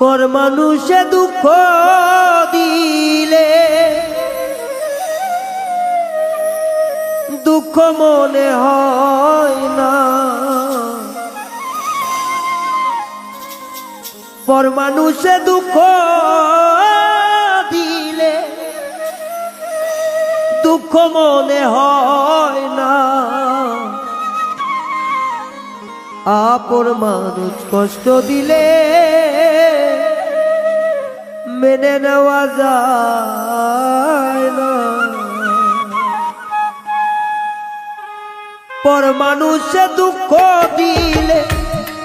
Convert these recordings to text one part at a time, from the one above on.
পর মানুষে দুঃখ দিলে দুঃখ মনে হয় না, পর মানুষে দুঃখ দিলে দুঃখ মনে হয় না। আপন মানুষ কষ্ট দিলে মেনে নেওয়া যায় না, পর মানুষে দুঃখ দিলে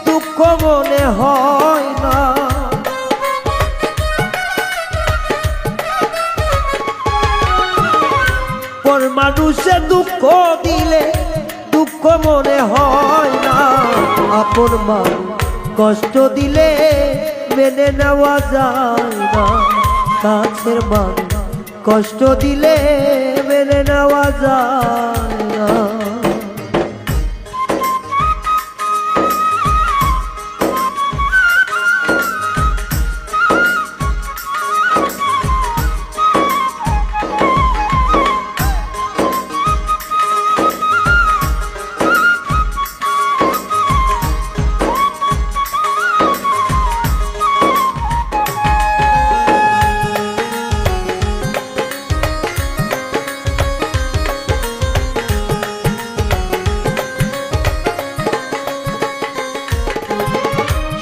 দুঃখ মনে হয় না। পর মানুষে দুঃখ দিলে দুঃখ মনে হয় না। আপন মানুষ কষ্ট দিলে মেনে নেওয়া যায় না, কাছের মানুষ কষ্ট দিলে মেনে নেওয়া যায় না।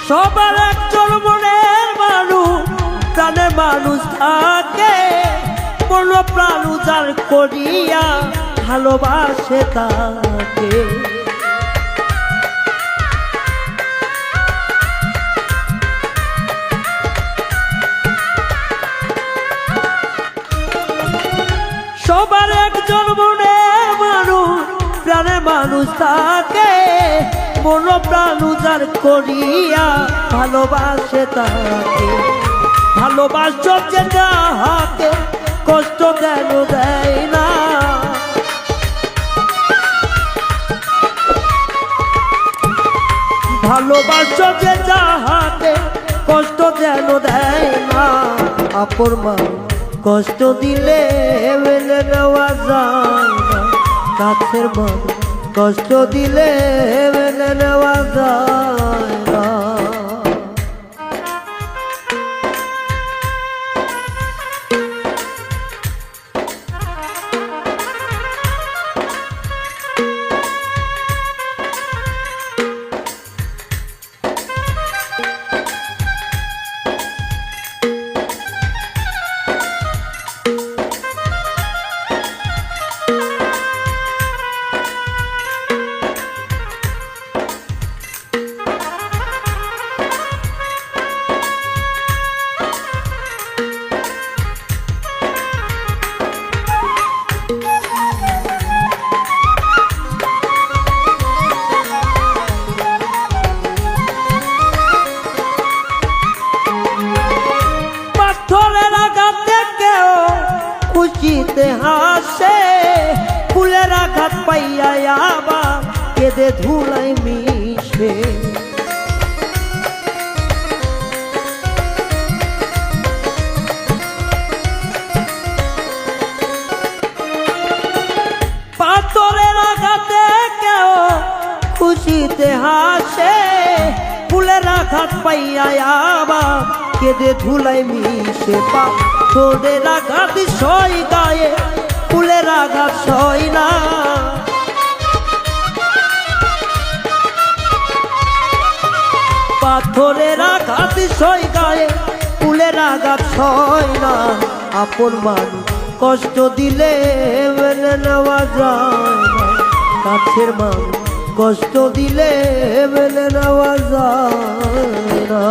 সবার একজন মনের মানুষ, প্রাণের মানুষ থাকে, মন প্রাণ উজাড় করিয়া ভালোবাসে তাকে। সবার একজন মনের মানুষ, প্রাণের মানুষ থাকে, মন প্রাণ উজাড় করিয়া ভালোবাসে তাকে। ভালোবাসো যে যাহাকে কষ্ট কেন দেয় না, ভালোবাসো যে যাহাকে কষ্ট যেন দেয় না। আপন মানুষ কষ্ট দিলে মেনে নেওয়া যায় না, কাছের মানুষ কষ্ট দিলে মেনে নেওয়া যায় না। খুশিতে হাসে, ফুলের আঘাত পাইয়া আবার কেঁদে ধুলাই মিশে। পাথরের আঘাতে কেউ খুশিতে হাসে, ফুলের আঘাত পাইয়া আবার কেঁদে ধুলাই মিশে। পাথরের আঘাত সই গায়ে, ফুলের আঘাত সই না। পাথরের আঘাত সই গায়ে, ফুলের আঘাত সই না। আপন মানুষ কষ্ট দিলে মেনে নেওয়া যায় না, কাছের মানুষ কষ্ট দিলে মেনে নেওয়া যায় না।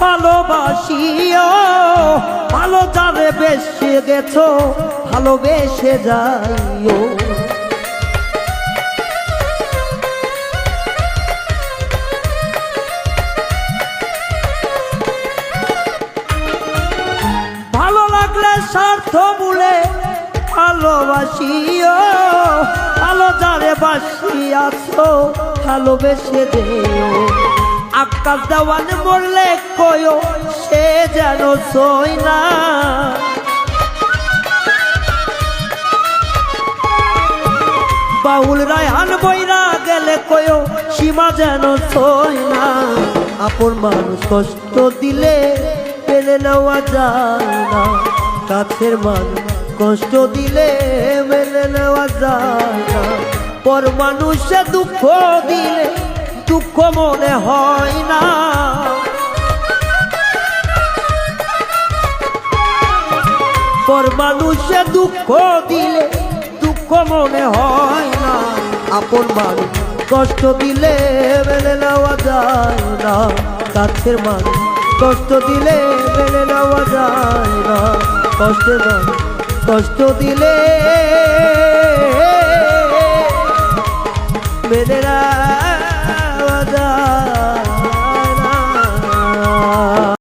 ভালোবাসিও ভালো যারে বেশে গেছো ভালোবেসে যাইও। ভালো লাগলে স্বার্থ ভুলে ভালোবাসিও ভালো যারে বাসিয়াছো ভালোবেসে দেও। আকাশ দেওয়ান মরলে কয়ো সে যেন সই না, বাউল রায়হান বইরা গেলে কয়ো সীমা যেন সই না। আপন মানুষ কষ্ট দিলে মেনে নেওয়া যায় না, কাছের মানুষ কষ্ট দিলে মেনে নেওয়া যায় না। পর মানুষে দুঃখ দিলে দুঃখ মনে হয় না, পর মানুষে দুঃখ দিলে দুঃখ মনে হয় না। আপন মানুষ কষ্ট দিলে মেনে নেওয়া যায় না, কাছের মানুষ কষ্ট দিলে মেনে নেওয়া যায় না। কষ্টের মানুষ কষ্ট দিলে মেনে না